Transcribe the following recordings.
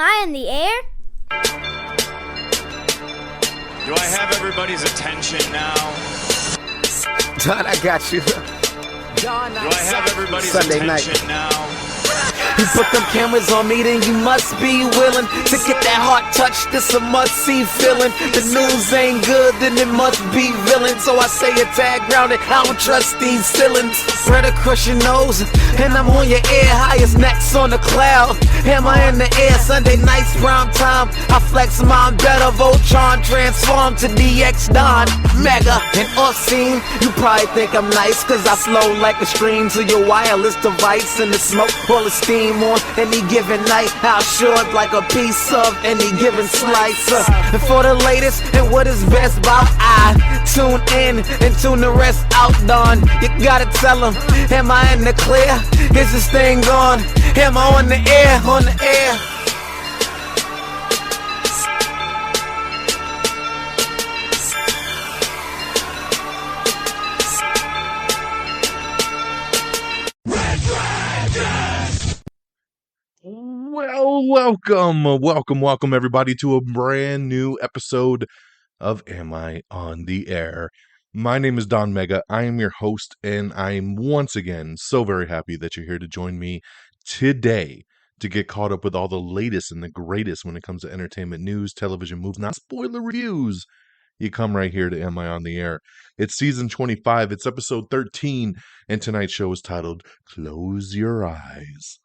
Am I in the air? Do I have everybody's attention now? Don, I got you. Do I have everybody's Sunday attention night. now? You put them cameras on me, then you must be willing to get that heart touch. This a must-see feeling. The news ain't good, then it must be villain. So I say a tag grounded, I don't trust these ceilings. Spread across your nose, and I'm on your ear. Highest necks on the cloud. Hammer in the air, Sunday nights, prime time. I flex mine better, Voltron transform to DX Don Mega. And off scene, you probably think I'm nice, cause I flow like a stream to your wireless device. And the smoke all the steam on any given night. How short like a piece of any given slice. And for the latest and what is best about, I tune in and tune the rest out, Don. You gotta tell them, am I in the clear? Is this thing on? Am I on the air? On the air? Well, welcome everybody to a brand new episode of Am I on the Air? My name is DONMEGA. I am your host, and I'm once again so very happy that you're here to join me today to get caught up with all the latest and the greatest when it comes to entertainment news, television movies, not spoiler reviews. You come right here to Am I on the Air? It's season 25, it's episode 13, and tonight's show is titled Close Your Eyes.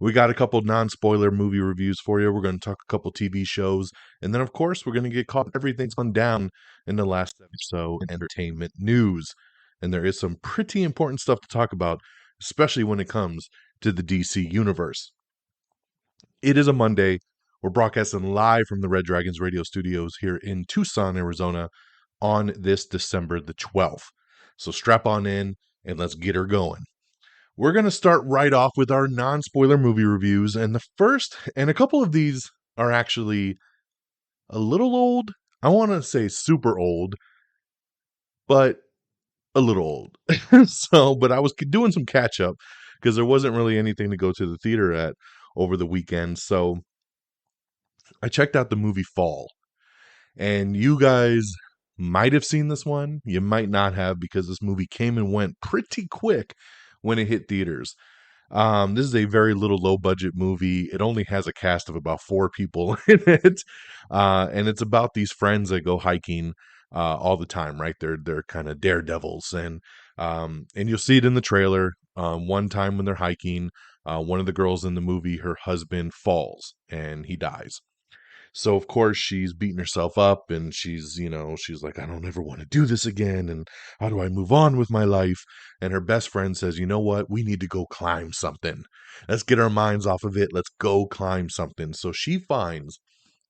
We got a couple non-spoiler movie reviews for you. We're going to talk a couple TV shows. And then, of course, we're going to get caught up everything's gone down in the last episode in entertainment news. And there is some pretty important stuff to talk about, especially when it comes to the DC universe. It is a Monday. We're broadcasting live from the Red Dragons radio studios here in Tucson, Arizona on this December the 12th. So strap on in and let's get her going. We're going to start right off with our non-spoiler movie reviews, and the first, and a couple of these are actually a little old. I want to say super old, but a little old. But I was doing some catch up because there wasn't really anything to go to the theater at over the weekend, so I checked out the movie Fall, and you guys might have seen this one. You might not have, because this movie came and went pretty quick when it hit theaters. This is a very little low budget movie. It only has a cast of about 4 people in it. And it's about these friends that go hiking all the time, right? They're kind of daredevils. And you'll see it in the trailer. One time when they're hiking, one of the girls in the movie, her husband falls and he dies. So, of course, she's beating herself up, and she's like, I don't ever want to do this again, and how do I move on with my life? And her best friend says, you know what? We need to go climb something. Let's get our minds off of it. Let's go climb something. So she finds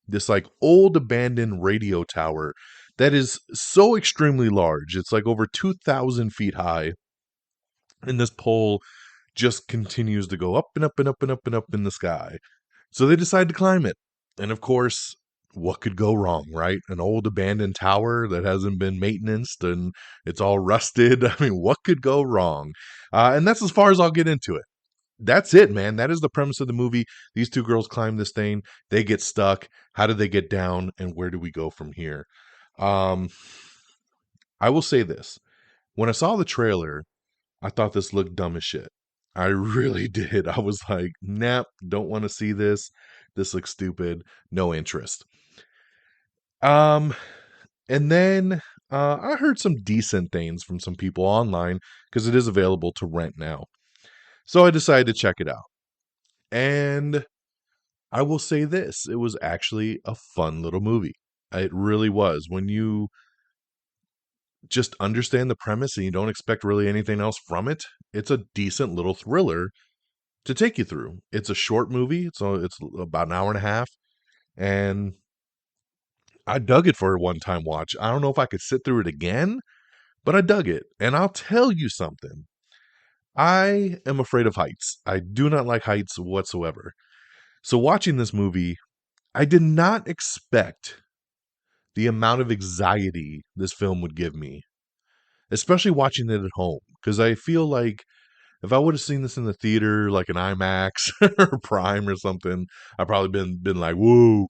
this like old abandoned radio tower that is so extremely large. It's like over 2,000 feet high. And this pole just continues to go up and up and up and up and up in the sky. So they decide to climb it. And of course, what could go wrong, right? An old abandoned tower that hasn't been maintained and it's all rusted. I mean, what could go wrong? And that's as far as I'll get into it. That's it, man. That is the premise of the movie. These 2 girls climb this thing. They get stuck. How do they get down? And where do we go from here? I will say this. When I saw the trailer, I thought this looked dumb as shit. I really did. I was like, nah, don't want to see this. This looks stupid. No interest. And then I heard some decent things from some people online because it is available to rent now. So I decided to check it out. And I will say this. It was actually a fun little movie. It really was. When you just understand the premise and you don't expect really anything else from it, it's a decent little thriller to take you through. It's a short movie, so it's about an hour and a half, and I dug it for a one-time watch. I don't know if I could sit through it again, but I dug it. And I'll tell you something. I am afraid of heights. I do not like heights whatsoever. So watching this movie, I did not expect the amount of anxiety this film would give me, especially watching it at home, because I feel like If I would have seen this in the theater, like an IMAX or Prime or something, I'd probably been like, whoa.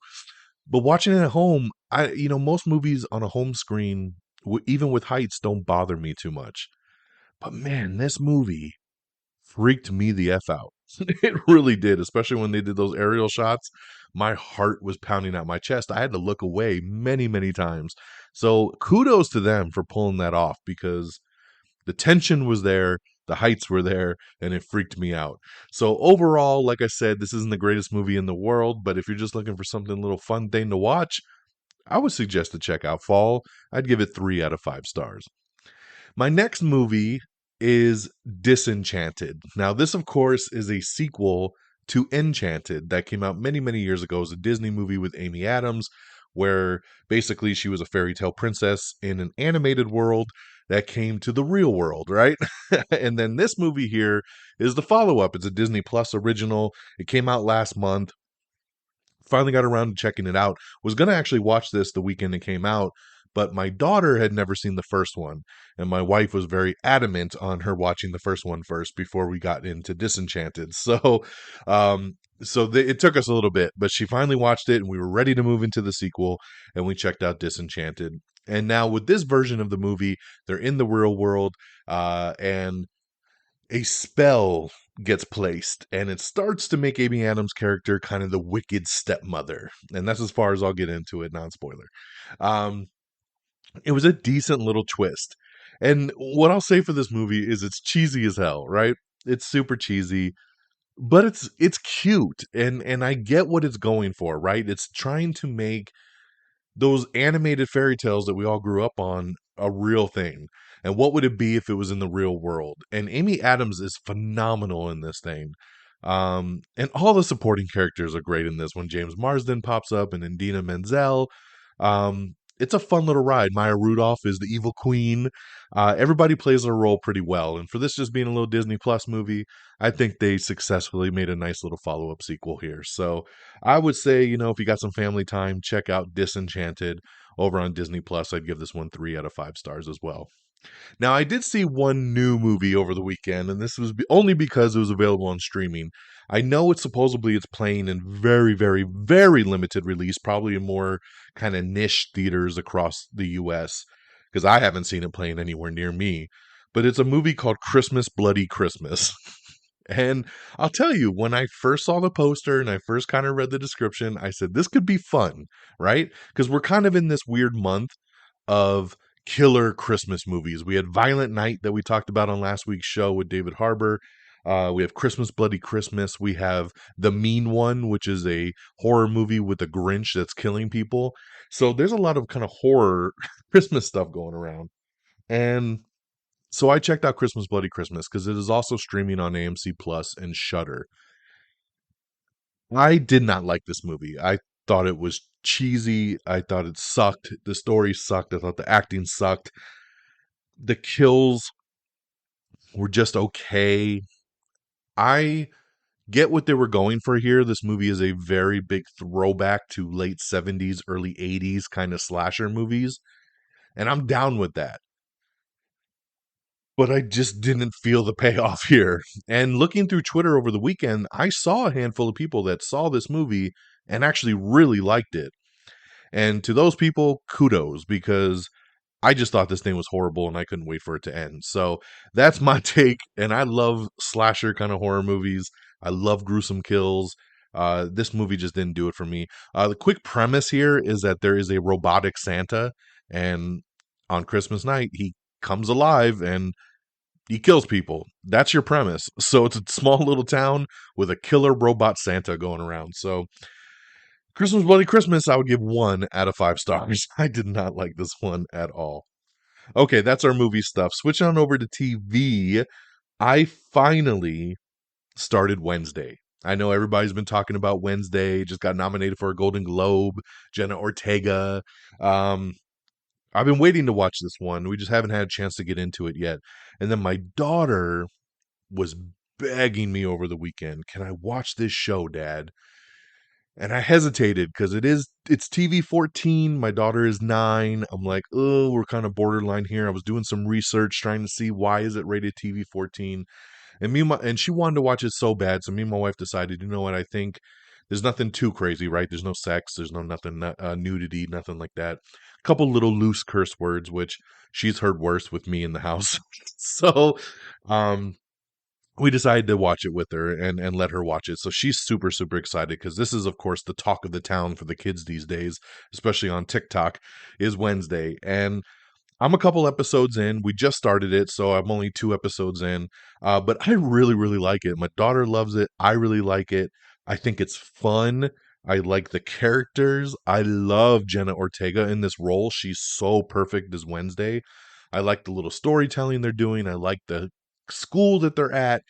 But watching it at home, most movies on a home screen, even with heights, don't bother me too much. But man, this movie freaked me the F out. It really did, especially when they did those aerial shots. My heart was pounding out my chest. I had to look away many, many times. So kudos to them for pulling that off because the tension was there, the heights were there, and it freaked me out. So overall, like I said, this isn't the greatest movie in the world, but if you're just looking for something a little fun thing to watch, I would suggest to check out Fall. I'd give it 3 out of 5 stars. My next movie is Disenchanted. Now, this, of course, is a sequel to Enchanted that came out many, many years ago. It was a Disney movie with Amy Adams, where basically she was a fairy tale princess in an animated world that came to the real world, right? And then this movie here is the follow up. It's a Disney Plus original. It came out last month. Finally got around to checking it out. Was going to actually watch this the weekend it came out, but my daughter had never seen the first one, and my wife was very adamant on her watching the first one first before we got into Disenchanted. It took us a little bit, but she finally watched it, and we were ready to move into the sequel, and we checked out Disenchanted. And now with this version of the movie, they're in the real world, and a spell gets placed, and it starts to make Amy Adams' character kind of the wicked stepmother. And that's as far as I'll get into it, non spoiler. Um, it was a decent little twist. And what I'll say for this movie is it's cheesy as hell, right? It's super cheesy, but it's cute, and I get what it's going for, right? It's trying to make those animated fairy tales that we all grew up on a real thing. And what would it be if it was in the real world? And Amy Adams is phenomenal in this thing. And all the supporting characters are great in this. When James Marsden pops up and Indina Menzel, it's a fun little ride. Maya Rudolph is the evil queen. Everybody plays their role pretty well. And for this just being a little Disney Plus movie, I think they successfully made a nice little follow-up sequel here. So I would say, if you got some family time, check out Disenchanted over on Disney Plus. I'd give this one 3 out of 5 stars as well. Now, I did see one new movie over the weekend, and this was only because it was available on streaming. I know it's playing in very, very, very limited release, probably in more kind of niche theaters across the US, because I haven't seen it playing anywhere near me. But it's a movie called Christmas Bloody Christmas. And I'll tell you, when I first saw the poster and I first kind of read the description, I said, this could be fun, right? Because we're kind of in this weird month of killer Christmas movies. We had Violent Night that we talked about on last week's show with David Harbour. We have Christmas Bloody Christmas. We have The Mean One, which is a horror movie with a Grinch that's killing people. So there's a lot of kind of horror Christmas stuff going around. And so I checked out Christmas Bloody Christmas because it is also streaming on AMC Plus and Shudder. I did not like this movie. I thought it was cheesy. I thought it sucked. The story sucked. I thought the acting sucked. The kills were just okay. I get what they were going for here. This movie is a very big throwback to late 70s, early 80s kind of slasher movies, and I'm down with that. But I just didn't feel the payoff here. And looking through Twitter over the weekend, I saw a handful of people that saw this movie and actually really liked it. And to those people, kudos, because I just thought this thing was horrible and I couldn't wait for it to end. So that's my take. And I love slasher kind of horror movies. I love gruesome kills. This movie just didn't do it for me. The quick premise here is that there is a robotic Santa, and on Christmas night, he comes alive and he kills people. That's your premise. So it's a small little town with a killer robot Santa going around. So Christmas Bloody Christmas, I would give 1 out of 5 stars. I did not like this one at all. Okay, that's our movie stuff. Switching on over to TV, I finally started Wednesday. I know everybody's been talking about Wednesday, just got nominated for a Golden Globe, Jenna Ortega. I've been waiting to watch this one. We just haven't had a chance to get into it yet. And then my daughter was begging me over the weekend, can I watch this show, Dad? And I hesitated because it's TV 14. My daughter is 9. I'm like, oh, we're kind of borderline here. I was doing some research trying to see why is it rated TV 14. And and she wanted to watch it so bad. So me and my wife decided, you know what? I think there's nothing too crazy, right? There's no sex. There's no nothing, nudity, nothing like that. A couple little loose curse words, which she's heard worse with me in the house. So, um, we decided to watch it with her and let her watch it. So she's super, super excited because this is, of course, the talk of the town for the kids these days, especially on TikTok, is Wednesday. And I'm a couple episodes in. We just started it, so I'm only 2 episodes in. But I really, really like it. My daughter loves it. I really like it. I think it's fun. I like the characters. I love Jenna Ortega in this role. She's so perfect as Wednesday. I like the little storytelling they're doing. I like the school that they're at.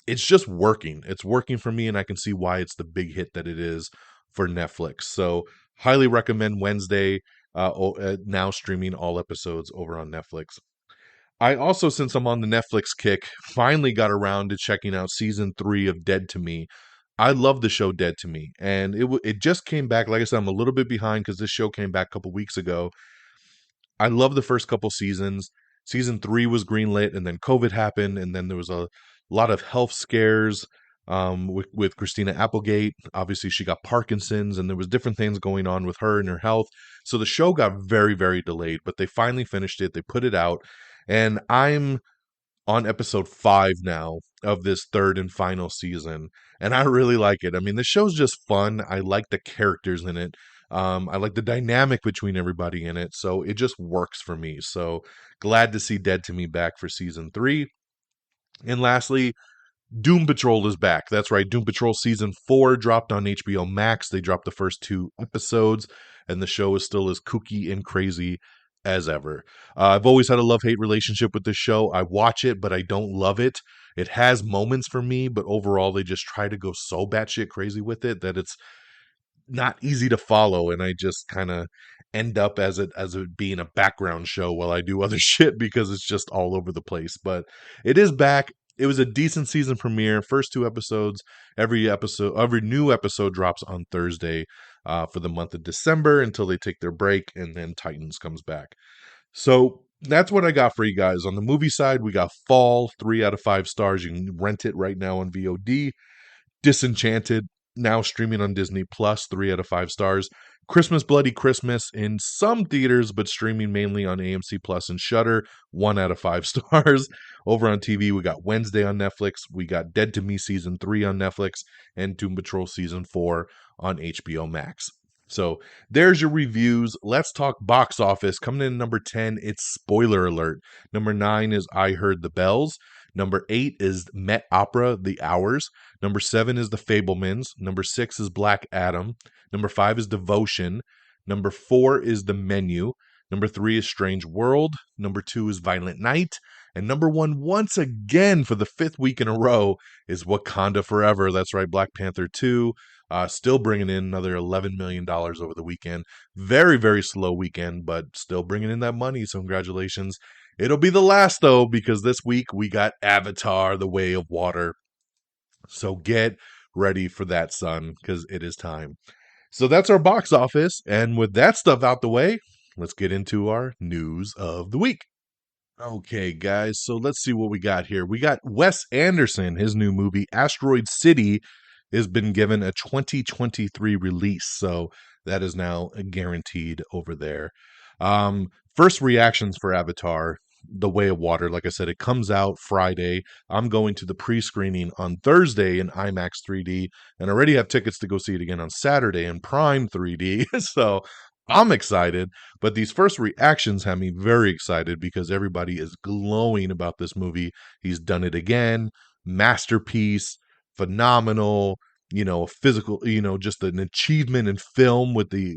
It's just working. It's working for me, and I can see why it's the big hit that it is for Netflix. So, highly recommend Wednesday. Now streaming all episodes over on Netflix. I also, since I'm on the Netflix kick, finally got around to checking out season 3 of Dead to Me. I love the show Dead to Me, and it just came back. Like I said, I'm a little bit behind because this show came back a couple weeks ago. I love the first couple seasons. Season 3 was greenlit, and then COVID happened, and then there was a lot of health scares with Christina Applegate. Obviously, she got Parkinson's, and there was different things going on with her and her health. So the show got very, very delayed, but they finally finished it. They put it out, and I'm on episode 5 now of this third and final season, and I really like it. I mean, the show's just fun. I like the characters in it. I like the dynamic between everybody in it, so it just works for me. So glad to see Dead to Me back for season 3. And lastly, Doom Patrol is back. That's right. Doom Patrol season 4 dropped on HBO Max. They dropped the first 2 episodes, and the show is still as kooky and crazy as ever. I've always had a love-hate relationship with this show. I watch it, but I don't love it. It has moments for me, but overall, they just try to go so batshit crazy with it that it's not easy to follow, and I just kind of end up as it being a background show while I do other shit because it's just all over the place. But it is back. It was a decent season premiere. First 2 episodes. Every new episode drops on Thursday for the month of December until they take their break, and then Titans comes back. So that's what I got for you guys. On the movie side, we got Fall, 3 out of 5 stars. You can rent it right now on VOD. Disenchanted, now streaming on Disney Plus, 3 out of 5 stars. Christmas Bloody Christmas in some theaters, but streaming mainly on AMC Plus and Shudder, 1 out of 5 stars. Over on TV, we got Wednesday on Netflix, we got Dead to Me season 3 on Netflix, and Doom Patrol season 4 on HBO Max. So there's your reviews. Let's talk box office. Coming in number 10, it's Spoiler Alert. Number 9 is I Heard the Bells. Number 8 is Met Opera, The Hours. Number 7 is The Fablemans. Number 6 is Black Adam. Number 5 is Devotion. Number 4 is The Menu. Number 3 is Strange World. Number 2 is Violent Night. And number 1, once again, for the 5th week in a row, is Wakanda Forever. That's right, Black Panther 2. Still bringing in another $11 million over the weekend. Very, very slow weekend, but still bringing in that money. So congratulations. It'll be the last, though, because this week we got Avatar, The Way of Water. So get ready for that, son, because it is time. So that's our box office. And with that stuff out the way, let's get into our news of the week. Okay, guys, so let's see what we got here. We got Wes Anderson, his new movie, Asteroid City, has been given a 2023 release. So that is now guaranteed over there. First reactions for Avatar, The Way of Water. Like I said, it comes out Friday. I'm going to the pre-screening on Thursday in IMAX 3D, and I already have tickets to go see it again on Saturday in Prime 3D. So I'm excited, but these first reactions have me very excited because everybody is glowing about this movie. He's done it again. Masterpiece, phenomenal, physical, just an achievement in film with the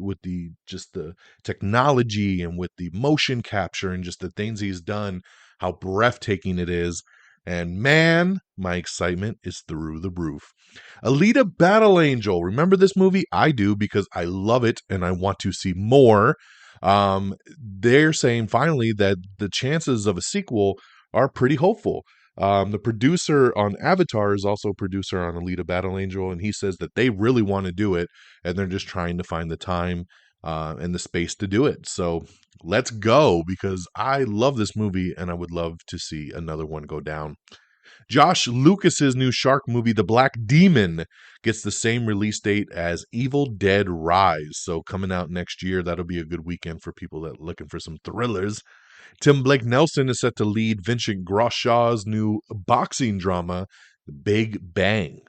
just the technology and with the motion capture and just the things he's done, how breathtaking it is. And man, my excitement is through the roof. Alita Battle Angel. Remember this movie? I do because I love it and I want to see more. They're saying finally that the chances of a sequel are pretty hopeful. The producer on Avatar is also a producer on Alita Battle Angel, and he says that they really want to do it, and they're just trying to find the time and the space to do it. So let's go, because I love this movie, and I would love to see another one go down. Josh Lucas's new shark movie, The Black Demon, gets the same release date as Evil Dead Rise. So coming out next year, that'll be a good weekend for people that are looking for some thrillers. Tim Blake Nelson is set to lead Vincent Groshaw's new boxing drama, The Big Bang.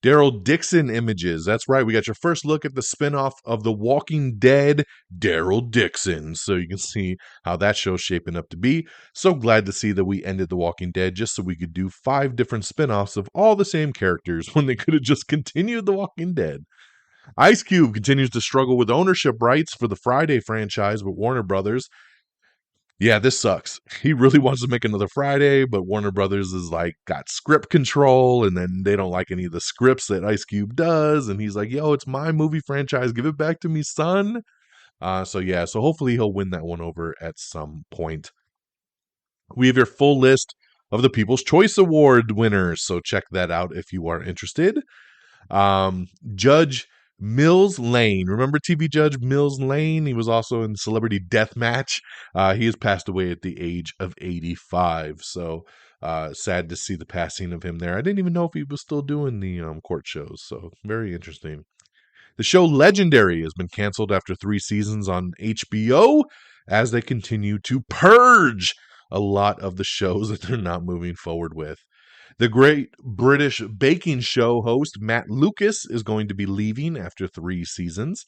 Daryl Dixon Images. That's right. We got your first look at the spinoff of The Walking Dead, Daryl Dixon. So you can see how that show's shaping up to be. So glad to see that we ended The Walking Dead just so we could do 5 different spinoffs of all the same characters when they could have just continued The Walking Dead. Ice Cube continues to struggle with ownership rights for the Friday franchise with Warner Brothers. Yeah, this sucks. He really wants to make another Friday, but Warner Brothers is like got script control, and then they don't like any of the scripts that Ice Cube does, and he's like, "Yo, it's my movie franchise. Give it back to me, son." So hopefully he'll win that one over at some point. We have your full list of the People's Choice Award winners, so check that out if you are interested. Judge Mills Lane. Remember TV Judge Mills Lane? He was also in Celebrity Deathmatch. He has passed away at the age of 85. So sad to see the passing of him there. I didn't even know if he was still doing the court shows. So very interesting. The show Legendary has been canceled after 3 seasons on HBO as they continue to purge a lot of the shows that they're not moving forward with. The Great British Baking Show host Matt Lucas is going to be leaving after 3 seasons.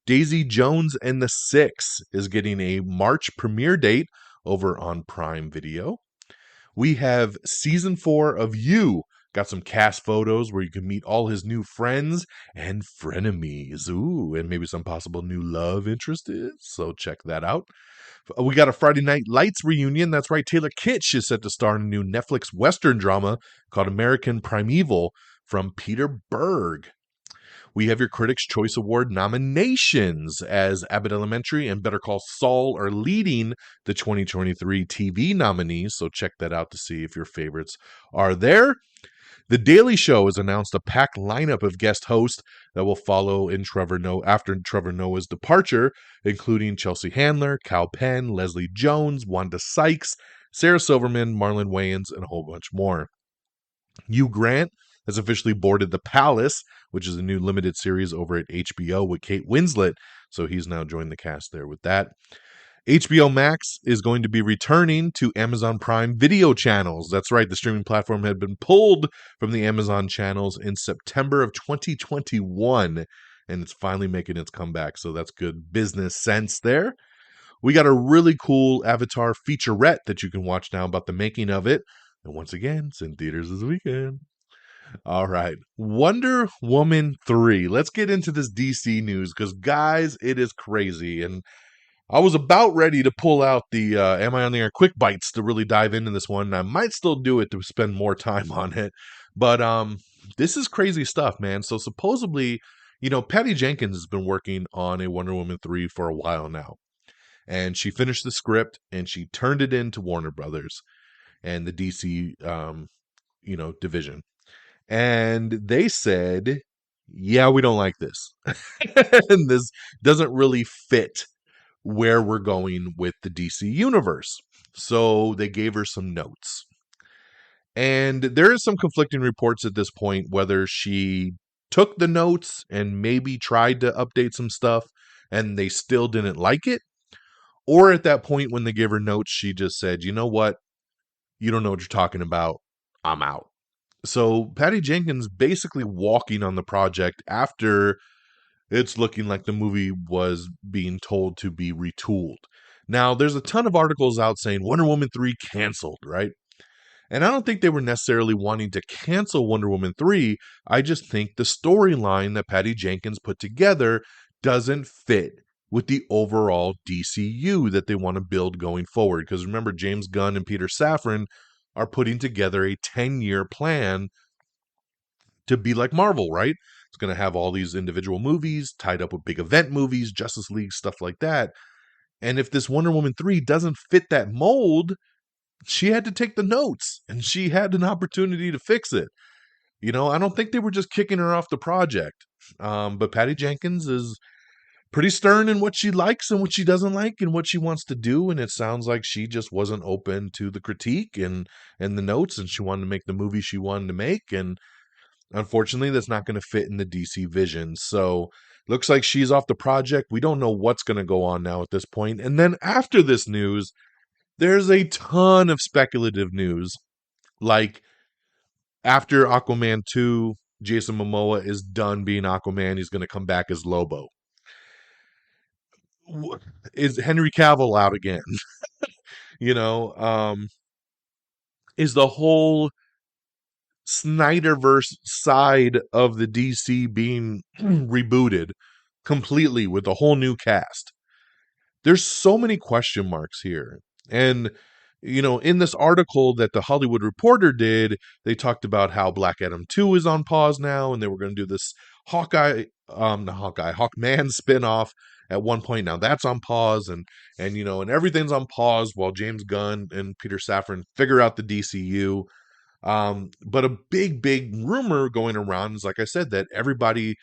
Daisy Jones and the Six is getting a March premiere date over on Prime Video. We have season 4 of You. Got some cast photos where you can meet all his new friends and frenemies. Ooh, and maybe some possible new love interests. So check that out. We got a Friday Night Lights reunion. That's right. Taylor Kitsch is set to star in a new Netflix Western drama called American Primeval from Peter Berg. We have your Critics' Choice Award nominations as Abbott Elementary and Better Call Saul are leading the 2023 TV nominees. So check that out to see if your favorites are there. The Daily Show has announced a packed lineup of guest hosts that will follow in after Trevor Noah's departure, including Chelsea Handler, Cal Penn, Leslie Jones, Wanda Sykes, Sarah Silverman, Marlon Wayans, and a whole bunch more. Hugh Grant has officially boarded The Palace, which is a new limited series over at HBO with Kate Winslet, so he's now joined the cast there with that. HBO Max is going to be returning to Amazon Prime Video channels. That's right, the streaming platform had been pulled from the Amazon channels in September of 2021, and it's finally making its comeback, so that's good business sense there. We got a really cool Avatar featurette that you can watch now about the making of it, and once again, it's in theaters this weekend. All right, Wonder Woman 3. Let's get into this DC news, because guys, it is crazy, and I was about ready to pull out the Am I on the Air quick bites to really dive into this one. I might still do it to spend more time on it. But this is crazy stuff, man. So supposedly, Patty Jenkins has been working on a Wonder Woman 3 for a while now. And she finished the script and she turned it into Warner Brothers and the DC, division. And they said, yeah, we don't like this. And this doesn't really fit where we're going with the DC universe. So they gave her some notes. And there is some conflicting reports at this point whether she took the notes and maybe tried to update some stuff and they still didn't like it. Or at that point when they gave her notes, she just said, you know what? You don't know what you're talking about. I'm out. So Patty Jenkins basically walking on the project after it's looking like the movie was being told to be retooled. Now, there's a ton of articles out saying Wonder Woman 3 canceled, right? And I don't think they were necessarily wanting to cancel Wonder Woman 3. I just think the storyline that Patty Jenkins put together doesn't fit with the overall DCU that they want to build going forward. Because remember, James Gunn and Peter Safran are putting together a 10-year plan to be like Marvel, right? It's going to have all these individual movies tied up with big event movies, Justice League, stuff like that. And if this Wonder Woman 3 doesn't fit that mold, she had to take the notes and she had an opportunity to fix it. I don't think they were just kicking her off the project. But Patty Jenkins is pretty stern in what she likes and what she doesn't like and what she wants to do. And it sounds like she just wasn't open to the critique and the notes, and she wanted to make the movie she wanted to make. And unfortunately, that's not going to fit in the DC vision. So looks like she's off the project. We don't know what's going to go on now at this point. And then after this news, there's a ton of speculative news. Like after Aquaman 2, Jason Momoa is done being Aquaman. He's going to come back as Lobo. Is Henry Cavill out again? you know, is the whole Snyderverse side of the DC being rebooted completely with a whole new cast? There's so many question marks here. And, in this article that the Hollywood Reporter did, they talked about how Black Adam 2 is on pause now, and they were going to do this Hawkman spinoff at one point. Now that's on pause, and everything's on pause while James Gunn and Peter Safran figure out the DCU. But a big rumor going around is, like I said, that everybody,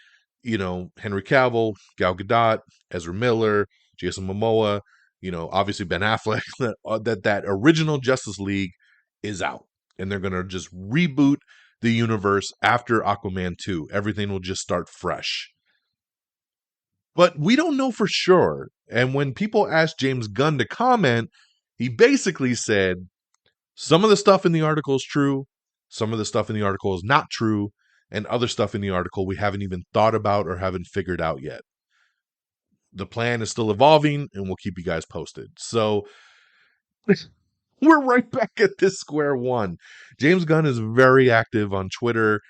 Henry Cavill, Gal Gadot, Ezra Miller, Jason Momoa, obviously Ben Affleck, that original Justice League is out. And they're going to just reboot the universe after Aquaman 2. Everything will just start fresh. But we don't know for sure. And when people asked James Gunn to comment, he basically said, some of the stuff in the article is true, some of the stuff in the article is not true, and other stuff in the article we haven't even thought about or haven't figured out yet. The plan is still evolving, and we'll keep you guys posted. So we're right back at this square one. James Gunn is very active on Twitter.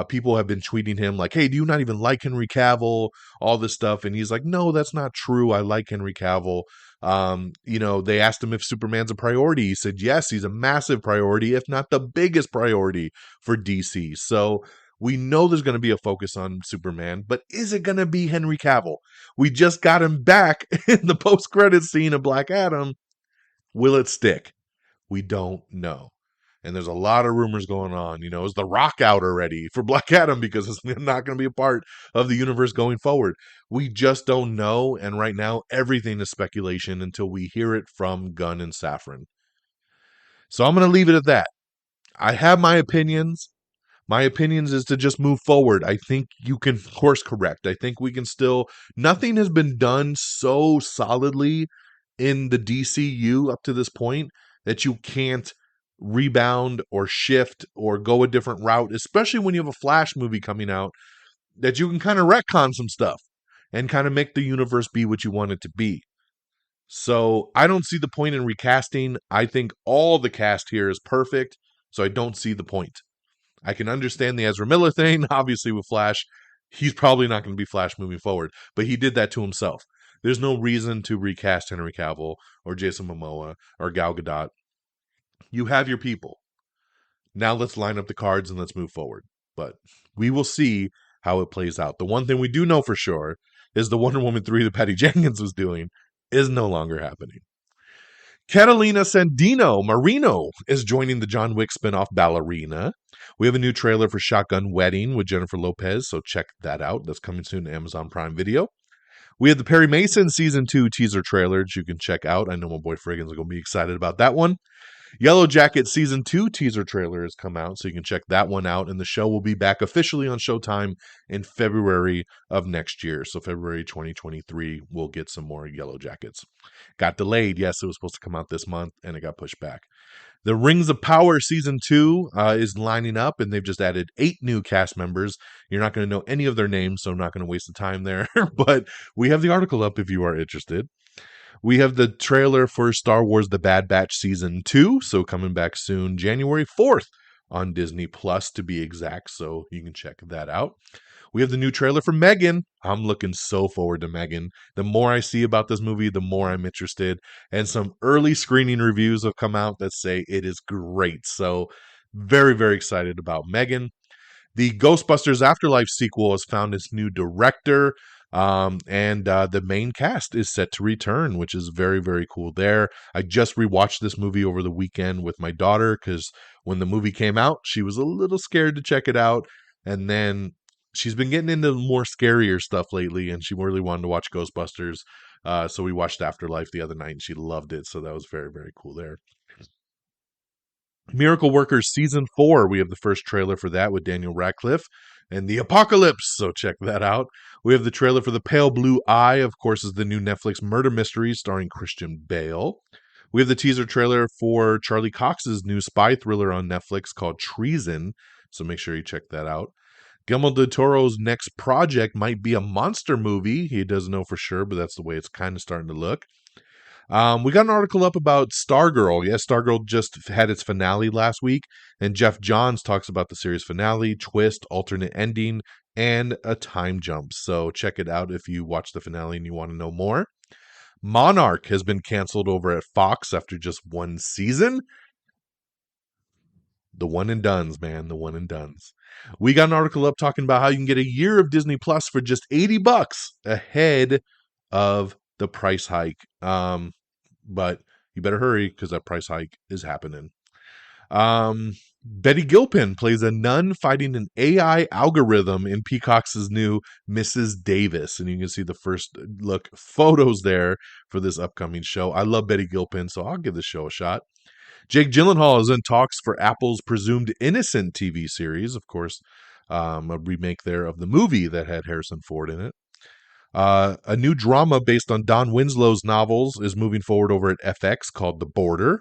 People have been tweeting him like, hey, do you not even like Henry Cavill? All this stuff. And he's like, no, that's not true. I like Henry Cavill. They asked him if Superman's a priority. He said, yes, he's a massive priority, if not the biggest priority for DC. So we know there's going to be a focus on Superman, but is it going to be Henry Cavill? We just got him back in the post-credits scene of Black Adam. Will it stick? We don't know. And there's a lot of rumors going on. Is The Rock out already for Black Adam because it's not going to be a part of the universe going forward? We just don't know. And right now, everything is speculation until we hear it from Gunn and Safran. So I'm going to leave it at that. I have my opinions. My opinions is to just move forward. I think you can course correct. I think we can still, nothing has been done so solidly in the DCU up to this point that you can't rebound or shift or go a different route, especially when you have a Flash movie coming out, that you can kind of retcon some stuff and kind of make the universe be what you want it to be. So I don't see the point in recasting. I think all the cast here is perfect, so I don't see the point. I can understand the Ezra Miller thing, obviously with Flash. He's probably not going to be Flash moving forward, but he did that to himself. There's no reason to recast Henry Cavill or Jason Momoa or Gal Gadot. You have your people. Now let's line up the cards and let's move forward. But we will see how it plays out. The one thing we do know for sure is the Wonder Woman 3 that Patty Jenkins was doing is no longer happening. Catalina Sandino Marino is joining the John Wick spinoff Ballerina. We have a new trailer for Shotgun Wedding with Jennifer Lopez, so check that out. That's coming soon to Amazon Prime Video. We have the Perry Mason Season 2 teaser trailer that you can check out. I know my boy Friggins is going to be excited about that one. Yellow Jacket Season 2 teaser trailer has come out, so you can check that one out. And the show will be back officially on Showtime in February of next year. So February 2023, we'll get some more Yellow Jackets. Got delayed. Yes, it was supposed to come out this month, and it got pushed back. The Rings of Power Season 2 is lining up, and they've just added 8 new cast members. You're not going to know any of their names, so I'm not going to waste the time there. But we have the article up if you are interested. We have the trailer for Star Wars The Bad Batch Season 2, so coming back soon, January 4th on Disney Plus to be exact, so you can check that out. We have the new trailer for Megan. I'm looking so forward to Megan. The more I see about this movie, the more I'm interested. And some early screening reviews have come out that say it is great. So very, very excited about Megan. The Ghostbusters Afterlife sequel has found its new director. And the main cast is set to return, which is very, very cool there. I just rewatched this movie over the weekend with my daughter because when the movie came out, she was a little scared to check it out. And then she's been getting into more scarier stuff lately, and she really wanted to watch Ghostbusters. So we watched Afterlife the other night, and she loved it. So that was very, very cool there. Miracle Workers Season 4. We have the first trailer for that with Daniel Radcliffe and the Apocalypse. So check that out. We have the trailer for The Pale Blue Eye, of course, is the new Netflix murder mystery starring Christian Bale. We have the teaser trailer for Charlie Cox's new spy thriller on Netflix called Treason. So make sure you check that out. Guillermo del Toro's next project might be a monster movie. He doesn't know for sure, but that's the way it's kind of starting to look. We got an article up about Stargirl. Yes, Stargirl just had its finale last week, and Jeff Johns talks about the series finale, twist, alternate ending, and a time jump. So check it out if you watch the finale and you want to know more. Monarch has been canceled over at Fox after just one season. The one and dones, man. The one and dones. We got an article up talking about how you can get a year of Disney Plus for just $80 ahead of the price hike. But you better hurry because that price hike is happening. Betty Gilpin plays a nun fighting an AI algorithm in Peacock's new Mrs. Davis. And you can see the first look photos there for this upcoming show. I love Betty Gilpin, so I'll give this show a shot. Jake Gyllenhaal is in talks for Apple's Presumed Innocent TV series. Of course, a remake there of the movie that had Harrison Ford in it. A new drama based on Don Winslow's novels is moving forward over at FX called The Border.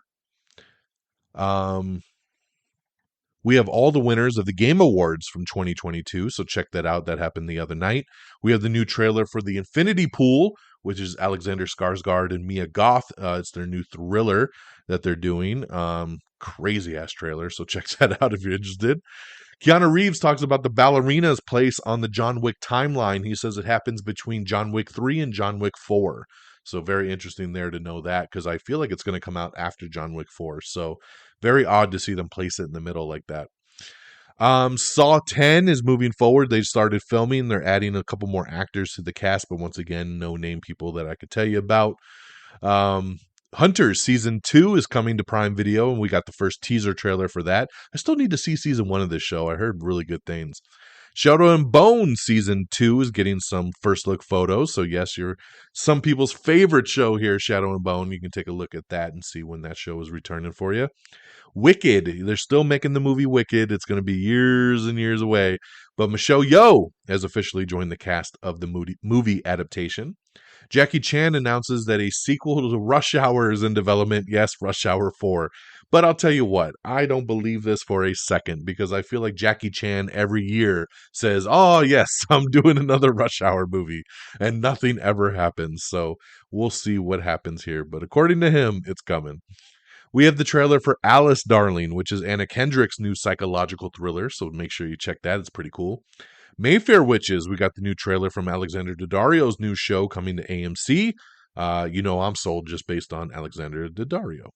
We have all the winners of the Game Awards from 2022, so check that out. That happened the other night. We have the new trailer for The Infinity Pool, which is Alexander Skarsgård and Mia Goth. It's their new thriller that they're doing. Crazy ass trailer, so check that out if you're interested. Keanu Reeves talks about the ballerina's place on the John Wick timeline. He says it happens between John Wick 3 and John Wick 4. So very interesting there to know that, because I feel like it's going to come out after John Wick 4. So very odd to see them place it in the middle like that. Saw 10 is moving forward. They started filming. They're adding a couple more actors to the cast, but once again, no name people that I could tell you about. Hunters Season 2 is coming to Prime Video, and we got the first teaser trailer for that. I still need to see Season 1 of this show. I heard really good things. Shadow and Bone Season 2 is getting some first look photos. So yes, you're some people's favorite show here, Shadow and Bone. You can take a look at that and see when that show is returning for you. Wicked. They're still making the movie Wicked. It's going to be years and years away. But Michelle Yeoh has officially joined the cast of the movie adaptation. Jackie Chan announces that a sequel to Rush Hour is in development. Yes, Rush Hour 4. But I'll tell you what, I don't believe this for a second, because I feel like Jackie Chan every year says, oh, yes, I'm doing another Rush Hour movie, and nothing ever happens. So we'll see what happens here. But according to him, it's coming. We have the trailer for Alice Darling, which is Anna Kendrick's new psychological thriller. So make sure you check that. It's pretty cool. Mayfair Witches, we got the new trailer from Alexander Daddario's new show coming to AMC. I'm sold just based on Alexander Daddario.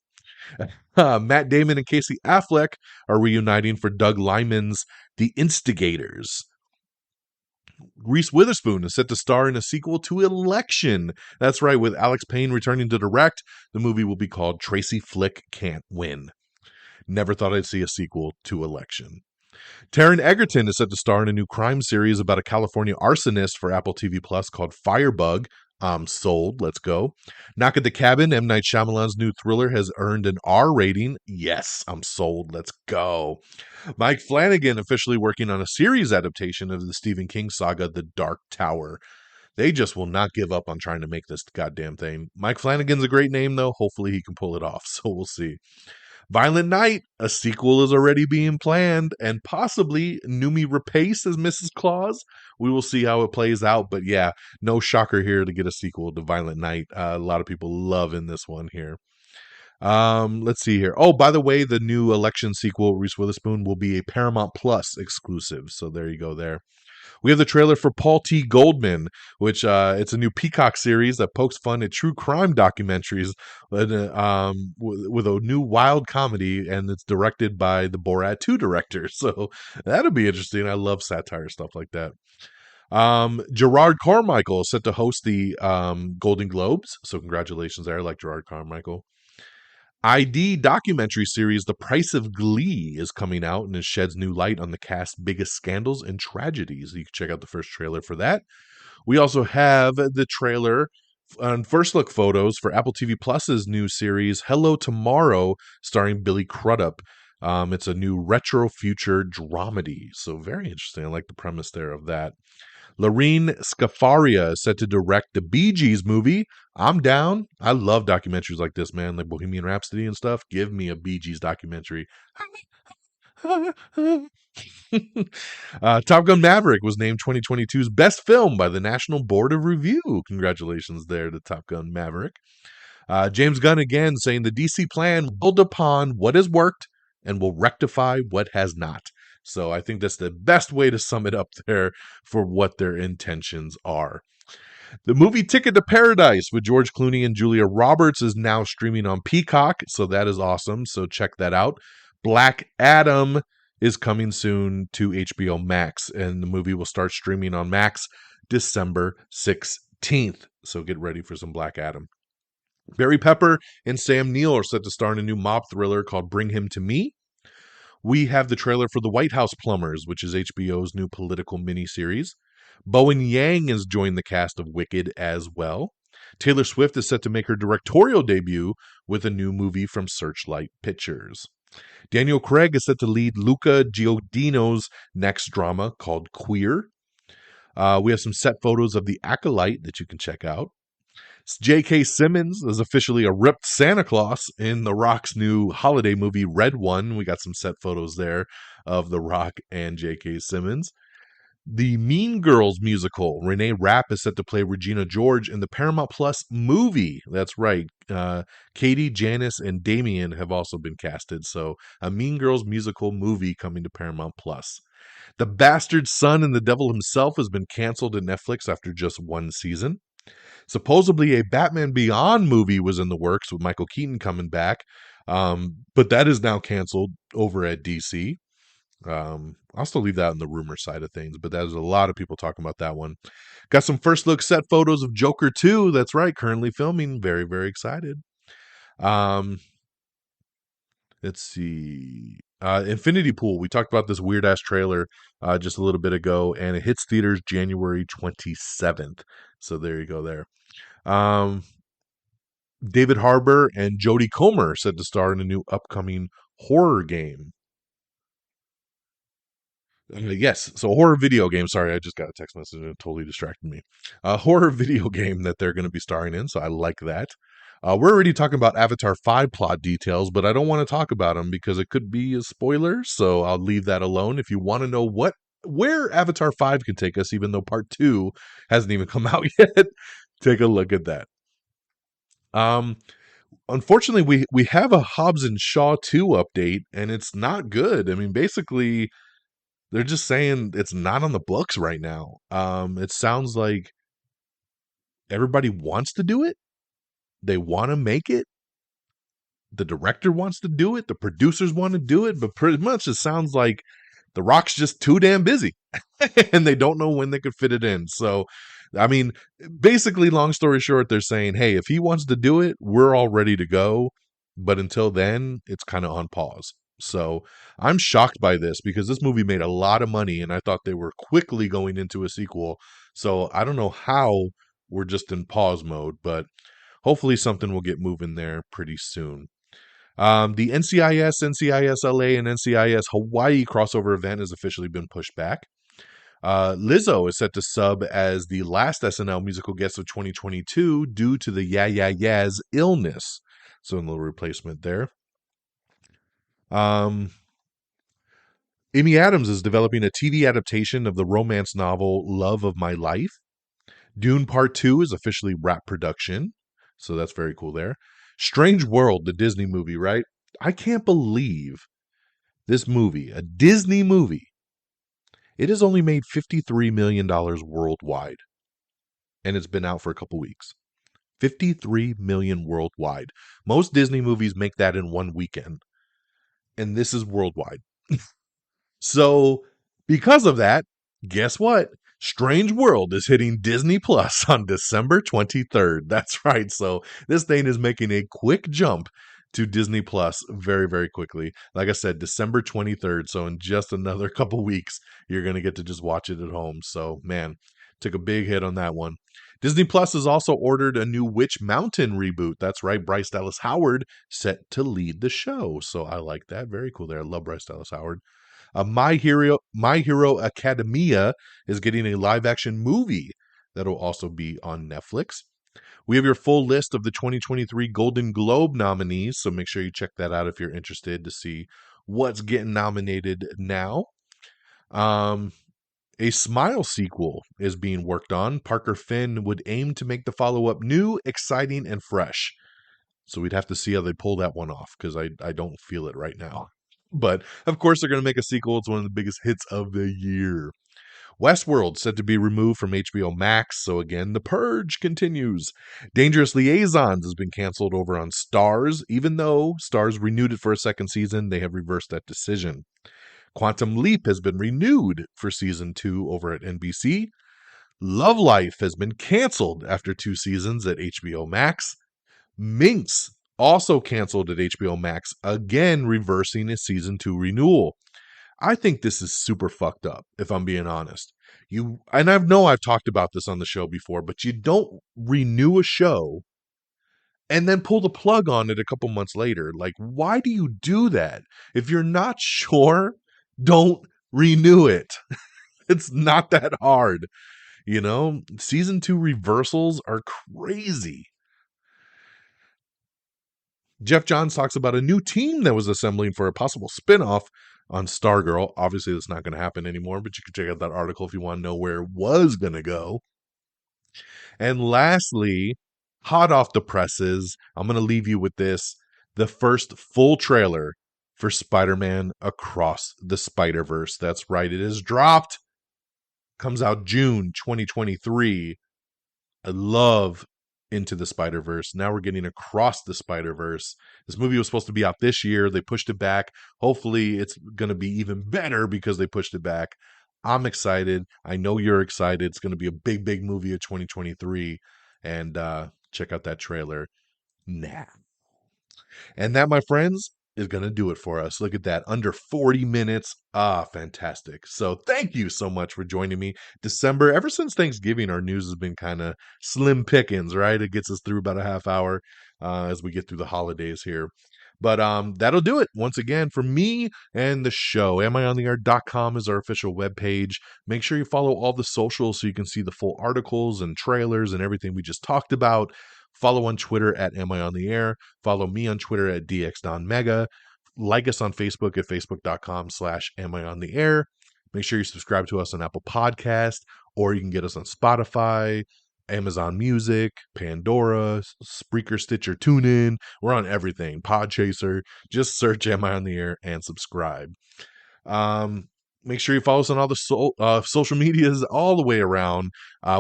Matt Damon and Casey Affleck are reuniting for Doug Liman's The Instigators. Reese Witherspoon is set to star in a sequel to Election. That's right, with Alex Payne returning to direct. The movie will be called Tracy Flick Can't Win. Never thought I'd see a sequel to Election. Taron Egerton is set to star in a new crime series about a California arsonist for Apple TV Plus called Firebug. I'm sold. Let's go. Knock at the Cabin, M. Night Shyamalan's new thriller, has earned an R rating. Yes, I'm sold. Let's go. Mike Flanagan officially working on a series adaptation of the Stephen King saga, The Dark Tower. They just will not give up on trying to make this goddamn thing. Mike Flanagan's a great name, though. Hopefully he can pull it off, so we'll see. Violent Night, a sequel is already being planned, and possibly Noomi Rapace as Mrs. Claus. We will see how it plays out, but yeah, no shocker here to get a sequel to Violent Night. A lot of people loving this one here. Let's see here. Oh, by the way, the new Election sequel, Reese Witherspoon, will be a Paramount Plus exclusive. So there you go there. We have the trailer for Paul T. Goldman, which it's a new Peacock series that pokes fun at true crime documentaries with a new wild comedy, and it's directed by the Borat 2 director. So that'll be interesting. I love satire stuff like that. Gerard Carmichael is set to host the Golden Globes. So congratulations there. I like Gerard Carmichael. ID documentary series The Price of Glee is coming out and it sheds new light on the cast's biggest scandals and tragedies. You can check out the first trailer for that. We also have the trailer and first look photos for Apple TV Plus's new series Hello Tomorrow, starring Billy Crudup. It's a new retro future dramedy, so very interesting. I like the premise there of that. Lorene Scafaria is set to direct the Bee Gees movie. I'm down. I love documentaries like this, man, like Bohemian Rhapsody and stuff. Give me a Bee Gees documentary. Top Gun Maverick was named 2022's best film by the National Board of Review. Congratulations there to Top Gun Maverick. James Gunn again saying the DC plan will build upon what has worked and will rectify what has not. So I think that's the best way to sum it up there for what their intentions are. The movie Ticket to Paradise with George Clooney and Julia Roberts is now streaming on Peacock, so that is awesome. So check that out. Black Adam is coming soon to HBO Max, and the movie will start streaming on Max December 16th. So get ready for some Black Adam. Barry Pepper and Sam Neill are set to star in a new mob thriller called Bring Him to Me. We have the trailer for The White House Plumbers, which is HBO's new political miniseries. Bowen Yang has joined the cast of Wicked as well. Taylor Swift is set to make her directorial debut with a new movie from Searchlight Pictures. Daniel Craig is set to lead Luca Giordino's next drama called Queer. We have some set photos of The Acolyte that you can check out. J.K. Simmons is officially a ripped Santa Claus in The Rock's new holiday movie, Red One. We got some set photos there of The Rock and J.K. Simmons. The Mean Girls musical, Renee Rapp is set to play Regina George in the Paramount Plus movie. That's right. Katie, Janice, and Damien have also been casted. So a Mean Girls musical movie coming to Paramount Plus. The Bastard Son and the Devil Himself has been canceled at Netflix after just one season. Supposedly a Batman Beyond movie was in the works with Michael Keaton coming back, but that is now canceled over at DC. I'll still leave that on the rumor side of things, but there's a lot of people talking about that one. Got some first look set photos of Joker 2. That's right, currently filming. Very, very excited. Let's see. Infinity Pool. We talked about this weird ass trailer just a little bit ago, and it hits theaters January 27th. So there you go there. David Harbour and Jodie Comer set to star in a new upcoming horror game. Yes, so a horror video game. Sorry, I just got a text message and it totally distracted me. A horror video game that they're going to be starring in, so I like that. We're already talking about Avatar 5 plot details, but I don't want to talk about them because it could be a spoiler, so I'll leave that alone. If you want to know where Avatar 5 can take us, even though part 2 hasn't even come out yet, take a look at that. Unfortunately, we have a Hobbs and Shaw 2 update, and it's not good. I mean, basically, they're just saying it's not on the books right now. It sounds like everybody wants to do it. They want to make it. The director wants to do it. The producers want to do it. But pretty much it sounds like The Rock's just too damn busy. And they don't know when they could fit it in. So, I mean, basically, long story short, they're saying, hey, if he wants to do it, we're all ready to go. But until then, it's kind of on pause. So I'm shocked by this because this movie made a lot of money and I thought they were quickly going into a sequel. So I don't know how we're just in pause mode, but hopefully something will get moving there pretty soon. The NCIS, NCIS LA, and NCIS Hawaii crossover event has officially been pushed back. Lizzo is set to sub as the last SNL musical guest of 2022 due to the Yeah Yeah Yeah's illness. So a little replacement there. Amy Adams is developing a TV adaptation of the romance novel Love of My Life. Dune Part 2 is officially wrap production. So that's very cool there. Strange World, the Disney movie, right? I can't believe this movie, a Disney movie, it has only made $53 million worldwide. And it's been out for a couple weeks. 53 million worldwide. Most Disney movies make that in one weekend. And this is worldwide. So, because of that, guess what? Strange World is hitting Disney Plus on December 23rd. That's right. So, this thing is making a quick jump to Disney Plus very, very quickly. Like I said, December 23rd. So in just another couple weeks, you're going to get to just watch it at home. So, man, took a big hit on that one. Disney Plus has also ordered a new Witch Mountain reboot. That's right, Bryce Dallas Howard set to lead the show. So I like that. Very cool there. I love Bryce Dallas Howard. My Hero Academia is getting a live action movie that will also be on Netflix. We have your full list of the 2023 Golden Globe nominees, so make sure you check that out if you're interested to see what's getting nominated now. A Smile sequel is being worked on. Parker Finn would aim to make the follow-up new, exciting, and fresh. So we'd have to see how they pull that one off, because I don't feel it right now. But, of course, they're going to make a sequel. It's one of the biggest hits of the year. Westworld set to be removed from HBO Max, so again, The Purge continues. Dangerous Liaisons has been canceled over on Starz. Even though Starz renewed it for a second season, they have reversed that decision. Quantum Leap has been renewed for season 2 over at NBC. Love Life has been canceled after 2 seasons at HBO Max. Minx also canceled at HBO Max, again reversing its season 2 renewal. I think this is super fucked up, if I'm being honest. I've talked about this on the show before, but you don't renew a show and then pull the plug on it a couple months later. Like, why do you do that? If you're not sure, don't renew it. It's not that hard. Season 2 reversals are crazy. Jeff Johns talks about a new team that was assembling for a possible spinoff on Stargirl. Obviously, that's not going to happen anymore, but you can check out that article if you want to know where it was going to go. And lastly, hot off the presses, I'm going to leave you with this. The first full trailer for Spider-Man Across the Spider-Verse. That's right, it is dropped. Comes out June 2023. I love Into the Spider-Verse. Now we're getting Across the Spider-Verse. This movie was supposed to be out this year. They pushed it back. Hopefully it's going to be even better because they pushed it back. I'm excited. I know you're excited. It's going to be a big, big movie of 2023. And check out that trailer now. And that, my friends, is going to do it for us. Look at that. Under 40 minutes. Fantastic. So thank you so much for joining me. December, ever since Thanksgiving, our news has been kind of slim pickings, right? It gets us through about a half hour as we get through the holidays here. But that'll do it. Once again, for me and the show, amiontheair.com is our official webpage. Make sure you follow all the socials so you can see the full articles and trailers and everything we just talked about. Follow on Twitter at amiontheair. Follow me on Twitter at DXDonMega. Like us on Facebook at facebook.com/amiontheair. Make sure you subscribe to us on Apple Podcast, or you can get us on Spotify, Amazon Music, Pandora, Spreaker, Stitcher, TuneIn. We're on everything. Podchaser. Just search Am I on the Air and subscribe. Make sure you follow us on all the social medias all the way around.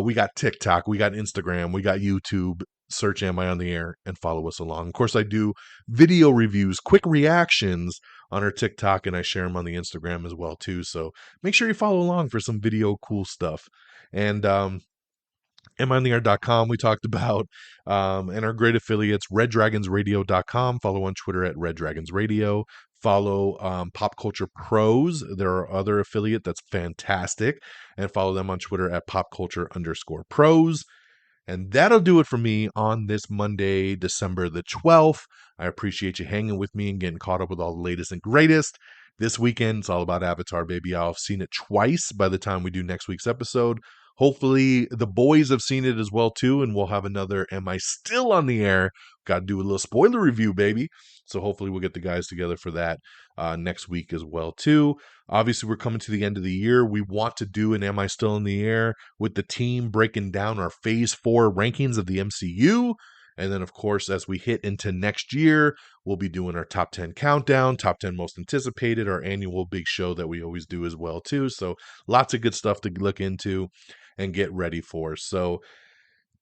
We got TikTok, we got Instagram, we got YouTube. Search Am I on the Air and follow us along. Of course, I do video reviews, quick reactions on our TikTok, and I share them on the Instagram as well, too. So make sure you follow along for some video cool stuff. And amiontheair.com we talked about, and our great affiliates, reddragonsradio.com. Follow on Twitter at reddragonsradio. Follow Pop Culture Pros. They're our other affiliate that's fantastic. And follow them on Twitter at popculture_pros. And that'll do it for me on this Monday, December the 12th. I appreciate you hanging with me and getting caught up with all the latest and greatest. This weekend, it's all about Avatar, baby. I'll have seen it twice by the time we do next week's episode. Hopefully, the boys have seen it as well, too, and we'll have another Am I Still on the Air? Got to do a little spoiler review, baby. So hopefully we'll get the guys together for that next week as well, too. Obviously, we're coming to the end of the year. We want to do an Am I Still in the Air with the team breaking down our Phase 4 rankings of the MCU. And then, of course, as we hit into next year, we'll be doing our top 10 countdown, top 10 most anticipated, our annual big show that we always do as well, too. So lots of good stuff to look into and get ready for. So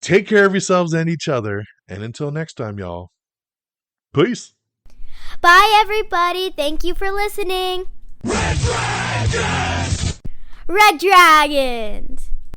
take care of yourselves and each other. And until next time, y'all, peace. Bye, everybody. Thank you for listening. Red Dragon! Red Dragon!